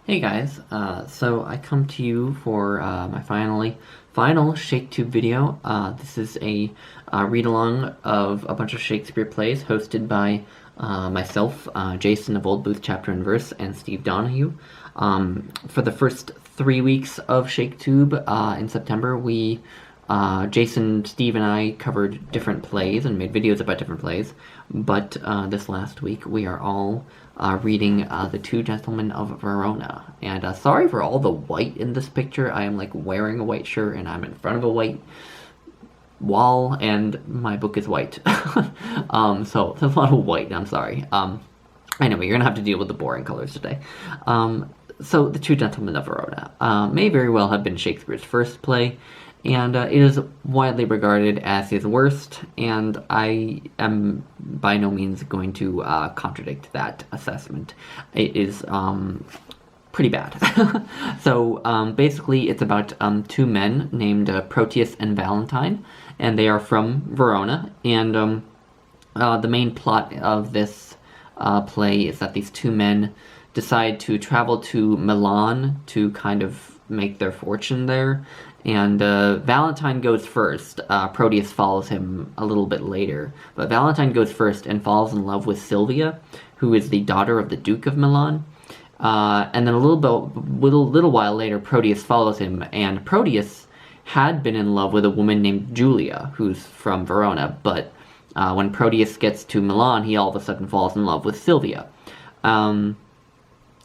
Hey guys, so I come to you for my final ShakeTube video. This is a read-along of a bunch of Shakespeare plays hosted by myself, Jason of Old Booth Chapter and Verse, and Steve Donahue. For the first 3 weeks of ShakeTube in September, Jason, Steve, and I covered different plays and made videos about different plays, but this last week we are all reading The Two Gentlemen of Verona. And sorry for all the white in this picture. I am like wearing a white shirt and I'm in front of a white wall and my book is white. So there's a lot of white, I'm sorry. Anyway, you're gonna have to deal with the boring colors today. So The Two Gentlemen of Verona may very well have been Shakespeare's first play, and it is widely regarded as his worst, and I am by no means going to contradict that assessment. It is pretty bad. So basically it's about two men named Proteus and Valentine, and they are from Verona, and the main plot of this play is that these two men decide to travel to Milan to kind of make their fortune there. And Valentine goes first. Proteus follows him a little bit later. But Valentine goes first and falls in love with Sylvia, who is the daughter of the Duke of Milan. And then a little while later, Proteus follows him. And Proteus had been in love with a woman named Julia, who's from Verona. But when Proteus gets to Milan, he all of a sudden falls in love with Sylvia. And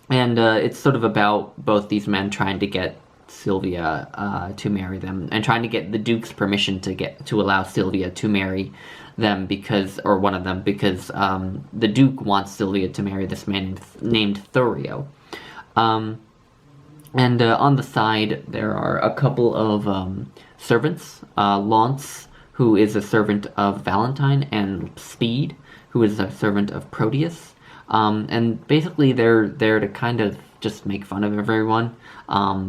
it's sort of about both these men trying to get Sylvia to marry them, and trying to get the Duke's permission to allow Sylvia to marry them or one of them, because the Duke wants Sylvia to marry this man named Thurio. And on the side, there are a couple of servants, Launce, who is a servant of Valentine, and Speed, who is a servant of Proteus. And basically they're there to kind of just make fun of everyone.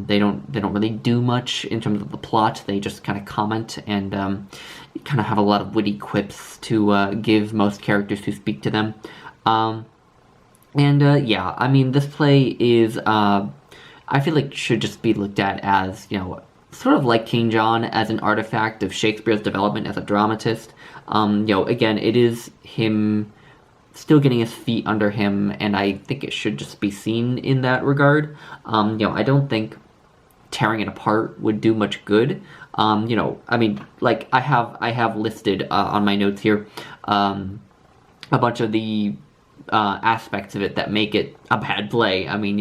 They don't really do much in terms of the plot. They just kind of comment and kind of have a lot of witty quips to give most characters who speak to them. Yeah, I mean, this play is, I feel like should just be looked at as, sort of like King John, as an artifact of Shakespeare's development as a dramatist. Again, it is him still getting his feet under him, and I think it should just be seen in that regard. I don't think tearing it apart would do much good. I mean, like, I have listed on my notes here a bunch of the aspects of it that make it a bad play. I mean,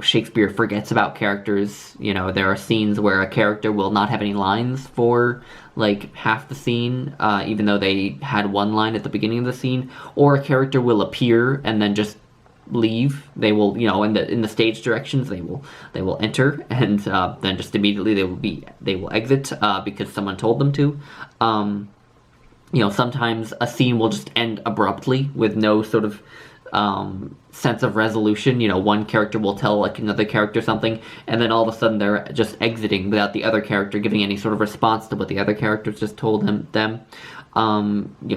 Shakespeare forgets about characters. There are scenes where a character will not have any lines for like half the scene, even though they had one line at the beginning of the scene, or a character will appear and then just leave. They will, in the stage directions, they will enter, and then just immediately they will exit because someone told them to. Sometimes a scene will just end abruptly with no sort of sense of resolution. One character will tell like another character something, and then all of a sudden they're just exiting without the other character giving any sort of response to what the other characters just told them.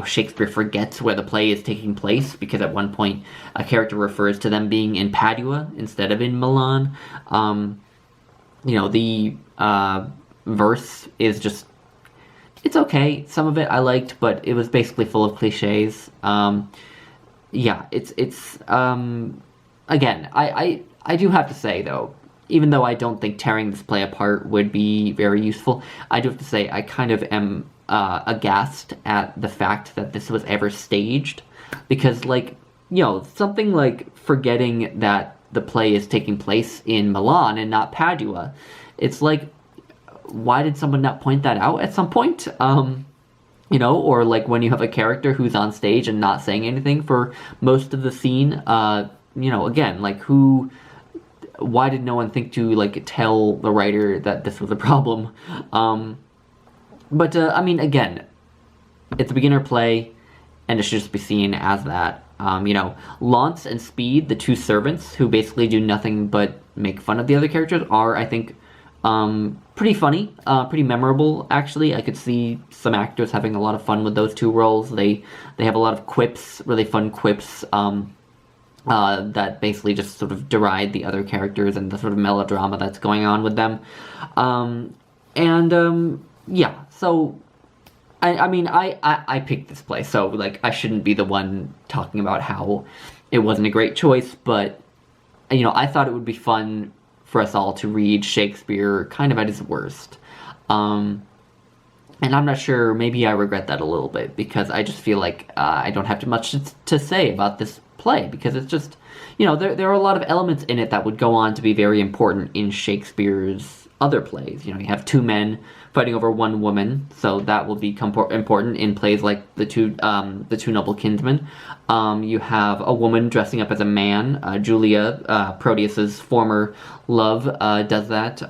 Shakespeare forgets where the play is taking place, because at one point a character refers to them being in Padua instead of in Milan. The verse is just, it's okay. Some of it I liked, but it was basically full of cliches. Yeah, it's again, I do have to say, though, even though I don't think tearing this play apart would be very useful, I do have to say I kind of am aghast at the fact that this was ever staged, because, like, something like forgetting that the play is taking place in Milan and not Padua, it's like, why did someone not point that out at some point? Or like when you have a character who's on stage and not saying anything for most of the scene, again, like, why did no one think to, like, tell the writer that this was a problem? But I mean, again, it's a beginner play, and it should just be seen as that. Launce and Speed, the two servants who basically do nothing but make fun of the other characters, are, I think, pretty funny, pretty memorable, actually. I could see some actors having a lot of fun with those two roles. They have a lot of quips, really fun quips. that basically just sort of deride the other characters and the sort of melodrama that's going on with them. Yeah, so I mean, I picked this play, so, like, I shouldn't be the one talking about how it wasn't a great choice, but, you know, I thought it would be fun for us all to read Shakespeare kind of at his worst. And I'm not sure, maybe I regret that a little bit, because I just feel like I don't have too much to say about this play, because it's just, you know, there are a lot of elements in it that would go on to be very important in Shakespeare's other plays. You know, you have two men fighting over one woman, so that will become important in plays like the two noble kinsmen. You have a woman dressing up as a man. Julia, Proteus's former love, does that.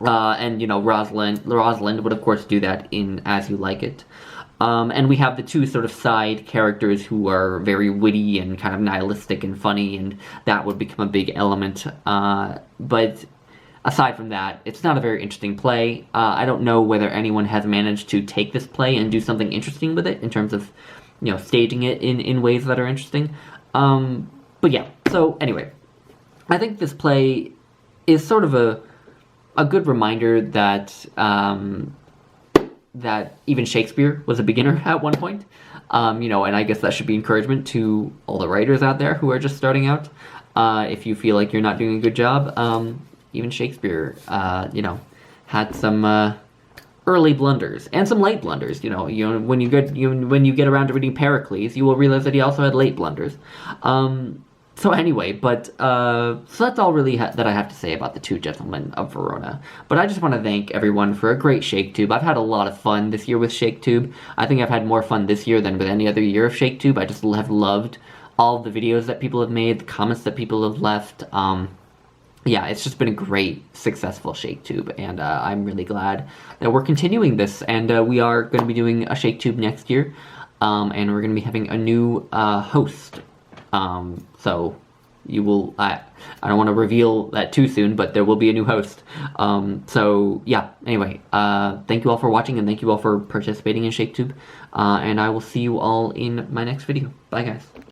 And, you know, Rosalind would, of course, do that in As You Like It. And we have the two sort of side characters who are very witty and kind of nihilistic and funny, and that would become a big element. But aside from that, it's not a very interesting play. I don't know whether anyone has managed to take this play and do something interesting with it in terms of, you know, staging it in ways that are interesting. But yeah, so anyway, I think this play is sort of a good reminder that that even Shakespeare was a beginner at one point. You know, and I guess that should be encouragement to all the writers out there who are just starting out. If you feel like you're not doing a good job, even Shakespeare, you know, had some early blunders and some late blunders. You know, when you get around to reading Pericles, you will realize that he also had late blunders. So anyway, but so that's all really that I have to say about The Two Gentlemen of Verona. But I just want to thank everyone for a great ShakeTube. I've had a lot of fun this year with ShakeTube. I think I've had more fun this year than with any other year of ShakeTube. I just have loved all the videos that people have made, the comments that people have left. Yeah, it's just been a great, successful ShakeTube, and I'm really glad that we're continuing this, and we are going to be doing a ShakeTube next year, and we're going to be having a new host. So you will, I don't want to reveal that too soon, but there will be a new host. So yeah, anyway, thank you all for watching, and thank you all for participating in ShakeTube, and I will see you all in my next video. Bye, guys.